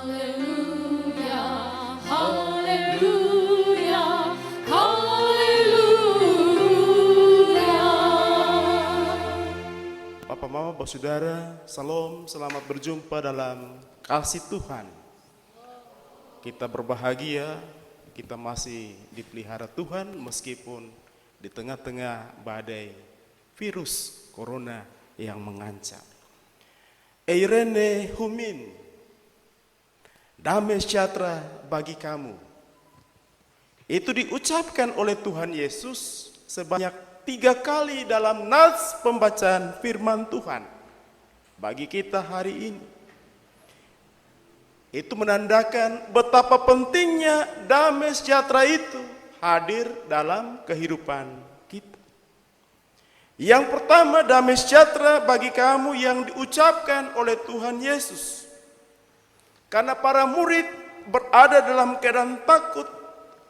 Haleluya, haleluya, haleluya. Bapak, Mama, Bapak, Saudara, Salam, selamat berjumpa dalam kasih Tuhan. Kita berbahagia, kita masih dipelihara Tuhan meskipun di tengah-tengah badai virus corona yang mengancam. Eirene Humin, damai sejahtera bagi kamu. Itu diucapkan oleh Tuhan Yesus sebanyak 3 kali dalam nas pembacaan firman Tuhan bagi kita hari ini. Itu menandakan betapa pentingnya damai sejahtera itu hadir dalam kehidupan kita. Yang pertama, damai sejahtera bagi kamu yang diucapkan oleh Tuhan Yesus. Karena para murid berada dalam keadaan takut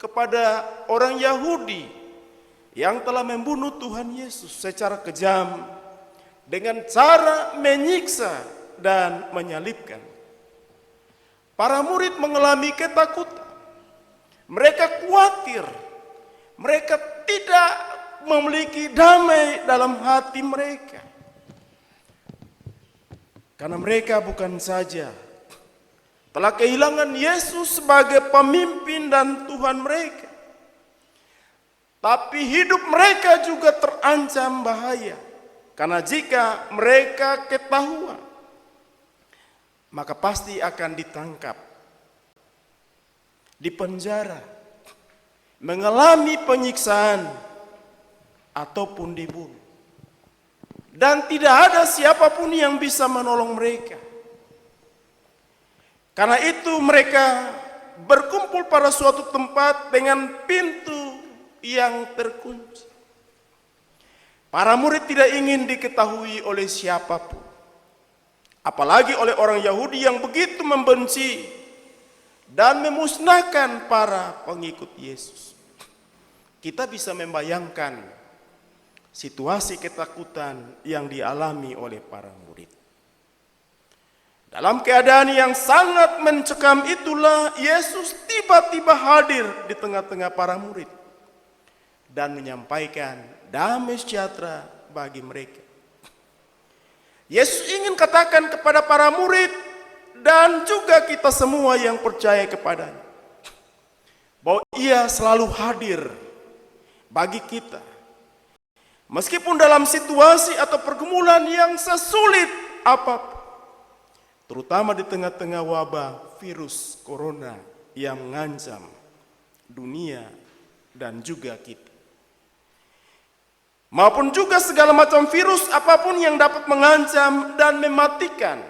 kepada orang Yahudi yang telah membunuh Tuhan Yesus secara kejam dengan cara menyiksa dan menyalibkan. Para murid mengalami ketakutan. Mereka khawatir. Mereka tidak memiliki damai dalam hati mereka. Karena mereka bukan saja telah kehilangan Yesus sebagai pemimpin dan Tuhan mereka, tapi hidup mereka juga terancam bahaya. Karena jika mereka ketahuan, maka pasti akan ditangkap, dipenjara, mengalami penyiksaan, ataupun dibunuh. Dan tidak ada siapapun yang bisa menolong mereka. Karena itu mereka berkumpul pada suatu tempat dengan pintu yang terkunci. Para murid tidak ingin diketahui oleh siapapun, apalagi oleh orang Yahudi yang begitu membenci dan memusnahkan para pengikut Yesus. Kita bisa membayangkan situasi ketakutan yang dialami oleh para murid. Dalam keadaan yang sangat mencekam itulah Yesus tiba-tiba hadir di tengah-tengah para murid dan menyampaikan damai sejahtera bagi mereka. Yesus ingin katakan kepada para murid dan juga kita semua yang percaya kepadanya bahwa Ia selalu hadir bagi kita. Meskipun dalam situasi atau pergumulan yang sesulit apapun, terutama di tengah-tengah wabah virus corona yang mengancam dunia dan juga kita. Maupun juga segala macam virus apapun yang dapat mengancam dan mematikan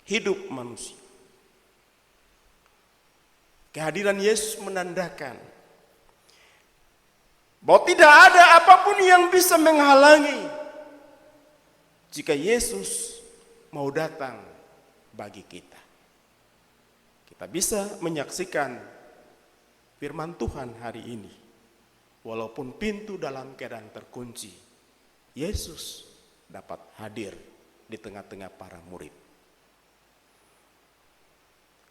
hidup manusia. Kehadiran Yesus menandakan bahwa tidak ada apapun yang bisa menghalangi jika Yesus mau datang bagi kita. Kita bisa menyaksikan firman Tuhan hari ini. Walaupun pintu dalam keadaan terkunci, Yesus dapat hadir di tengah-tengah para murid.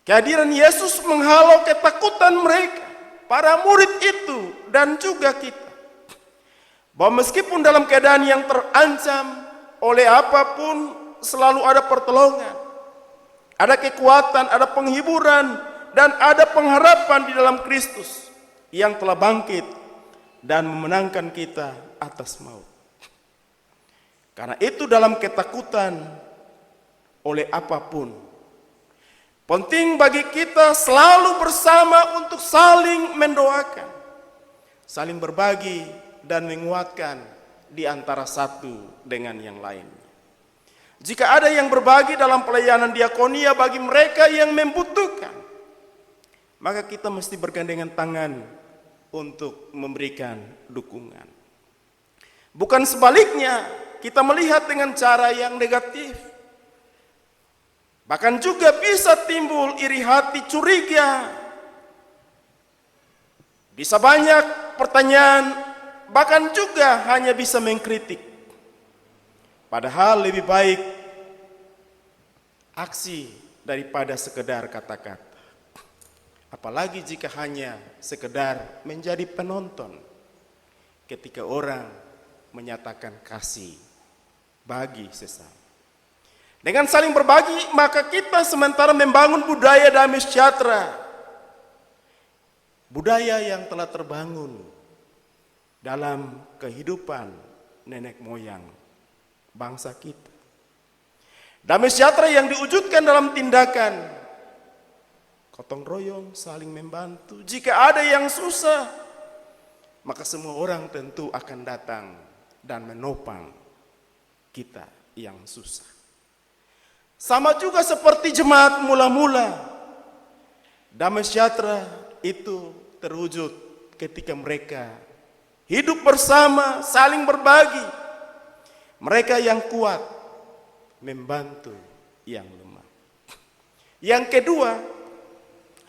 Kehadiran Yesus menghalau ketakutan mereka, para murid itu dan juga kita. Bahwa meskipun dalam keadaan yang terancam oleh apapun, selalu ada pertolongan, ada kekuatan, ada penghiburan, dan ada pengharapan di dalam Kristus yang telah bangkit dan memenangkan kita atas maut. Karena itu dalam ketakutan oleh apapun, penting bagi kita selalu bersama untuk saling mendoakan, saling berbagi dan menguatkan di antara satu dengan yang lain. Jika ada yang berbagi dalam pelayanan diakonia bagi mereka yang membutuhkan, maka kita mesti bergandengan tangan untuk memberikan dukungan. Bukan sebaliknya, kita melihat dengan cara yang negatif. Bahkan juga bisa timbul iri hati, curiga. Bisa banyak pertanyaan, bahkan juga hanya bisa mengkritik. Padahal lebih baik aksi daripada sekedar kata-kata. Apalagi jika hanya sekedar menjadi penonton ketika orang menyatakan kasih bagi sesama. Dengan saling berbagi, maka kita sementara membangun budaya damai sejahtera. Budaya yang telah terbangun dalam kehidupan nenek moyang bangsa kita. Damai sejahtera yang diwujudkan dalam tindakan gotong royong, saling membantu. Jika ada yang susah, maka semua orang tentu akan datang dan menopang kita yang susah. Sama juga seperti jemaat mula-mula. Damai sejahtera itu terwujud ketika mereka hidup bersama, saling berbagi. Mereka yang kuat membantu yang lemah. Yang kedua,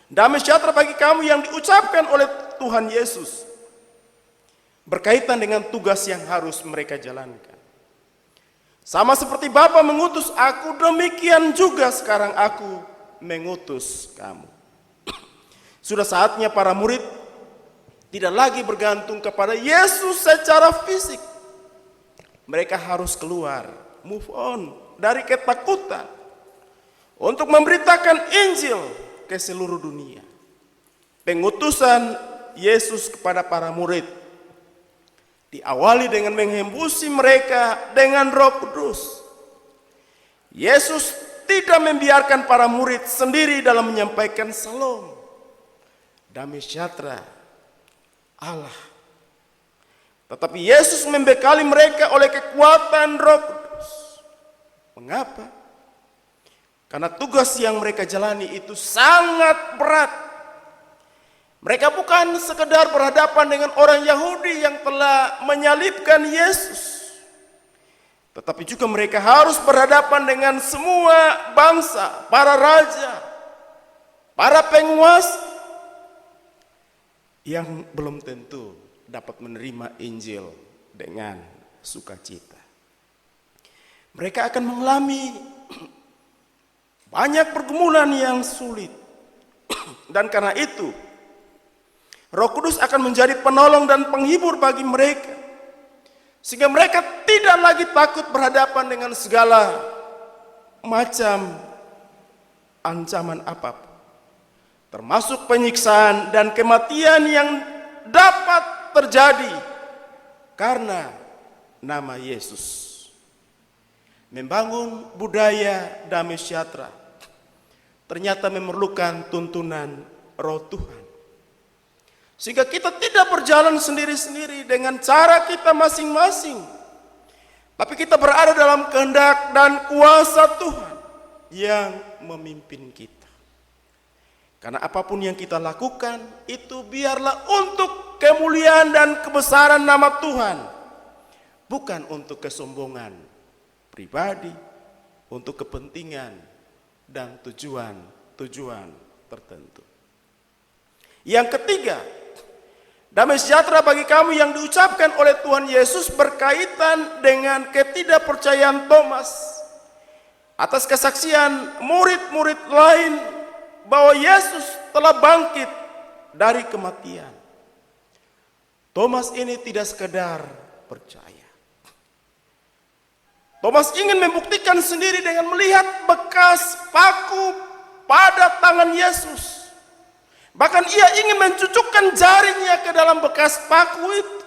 damai sejahtera bagi kamu yang diucapkan oleh Tuhan Yesus berkaitan dengan tugas yang harus mereka jalankan. Sama seperti Bapa mengutus aku, demikian juga sekarang aku mengutus kamu. Sudah saatnya para murid tidak lagi bergantung kepada Yesus secara fisik. Mereka harus keluar, move on dari ketakutan untuk memberitakan Injil ke seluruh dunia. Pengutusan Yesus kepada para murid diawali dengan menghembusi mereka dengan Roh Kudus. Yesus tidak membiarkan para murid sendiri dalam menyampaikan salam, damai sejahtera Allah. Tetapi Yesus membekali mereka oleh kekuatan Roh Kudus. Mengapa? Karena tugas yang mereka jalani itu sangat berat. Mereka bukan sekedar berhadapan dengan orang Yahudi yang telah menyalibkan Yesus, tetapi juga mereka harus berhadapan dengan semua bangsa, para raja, para penguasa yang belum tentu dapat menerima Injil dengan sukacita. Mereka akan mengalami banyak pergumulan yang sulit, dan karena itu Roh Kudus akan menjadi penolong dan penghibur bagi mereka, sehingga mereka tidak lagi takut berhadapan dengan segala macam ancaman apapun, termasuk penyiksaan dan kematian yang dapat terjadi karena nama Yesus. Membangun budaya damai sejahtera ternyata memerlukan tuntunan Roh Tuhan, sehingga kita tidak berjalan sendiri-sendiri dengan cara kita masing-masing, tapi kita berada dalam kehendak dan kuasa Tuhan yang memimpin kita. Karena apapun yang kita lakukan itu biarlah untuk kemuliaan dan kebesaran nama Tuhan, bukan untuk kesombongan pribadi, untuk kepentingan dan tujuan tertentu. Yang ketiga, damai sejahtera bagi kamu yang diucapkan oleh Tuhan Yesus berkaitan dengan ketidakpercayaan Thomas atas kesaksian murid-murid lain bahwa Yesus telah bangkit dari kematian. Thomas ini tidak sekedar percaya. Thomas ingin membuktikan sendiri dengan melihat bekas paku pada tangan Yesus. Bahkan ia ingin mencucukkan jarinya ke dalam bekas paku itu.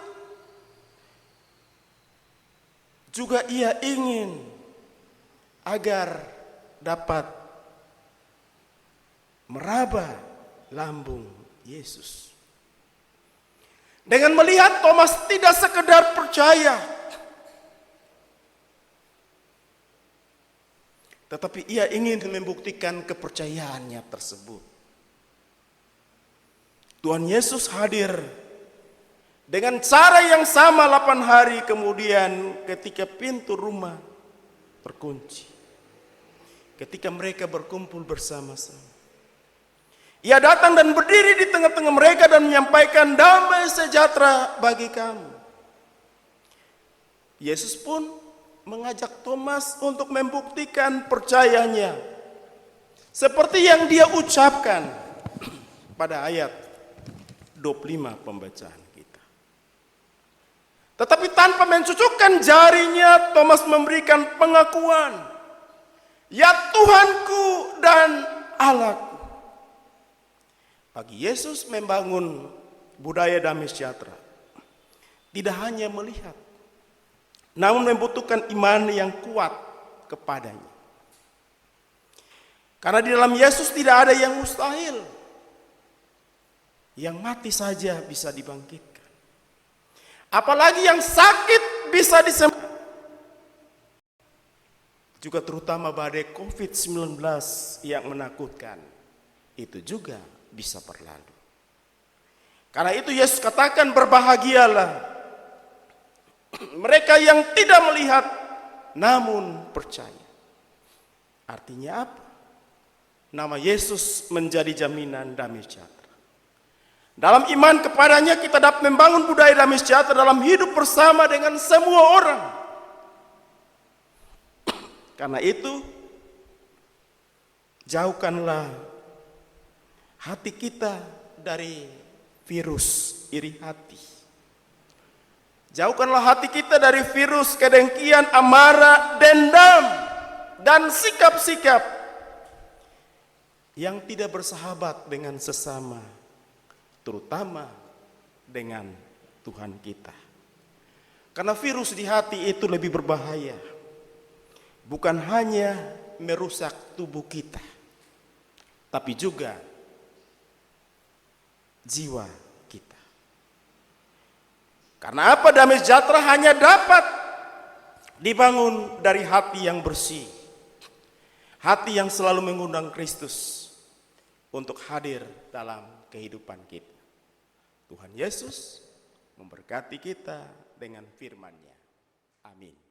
Juga ia ingin agar dapat meraba lambung Yesus. Dengan melihat Thomas tidak sekedar percaya, tetapi ia ingin membuktikan kepercayaannya tersebut. Tuhan Yesus hadir dengan cara yang sama 8 hari kemudian ketika pintu rumah terkunci. Ketika mereka berkumpul bersama-sama, ia datang dan berdiri di tengah-tengah mereka dan menyampaikan damai sejahtera bagi kamu. Yesus pun mengajak Thomas untuk membuktikan percayanya Seperti yang dia ucapkan pada ayat 25 pembacaan kita. Tetapi tanpa mencucukkan jarinya, Thomas memberikan pengakuan, "Ya Tuhanku dan Allahku." Bagi Yesus membangun budaya damai sejahtera tidak hanya melihat, namun membutuhkan iman yang kuat kepadanya. Karena di dalam Yesus tidak ada yang mustahil. Yang mati saja bisa dibangkitkan. Apalagi yang sakit bisa disembuhkan. Juga terutama badai COVID-19 yang menakutkan, itu juga bisa berlalu. Karena itu Yesus katakan, "Berbahagialah mereka yang tidak melihat namun percaya." Artinya apa? Nama Yesus menjadi jaminan damai sejahtera. Dalam iman kepadanya kita dapat membangun budaya damai sejahtera dalam hidup bersama dengan semua orang. Karena itu, jauhkanlah hati kita dari virus iri hati. Jauhkanlah hati kita dari virus kedengkian, amarah, dendam, dan sikap-sikap yang tidak bersahabat dengan sesama, terutama dengan Tuhan kita. Karena virus di hati itu lebih berbahaya. Bukan hanya merusak tubuh kita, tapi juga jiwa kita. Karena apa? Damai sejahtera hanya dapat dibangun dari hati yang bersih. Hati yang selalu mengundang Kristus untuk hadir dalam kehidupan kita. Tuhan Yesus memberkati kita dengan firman-Nya. Amin.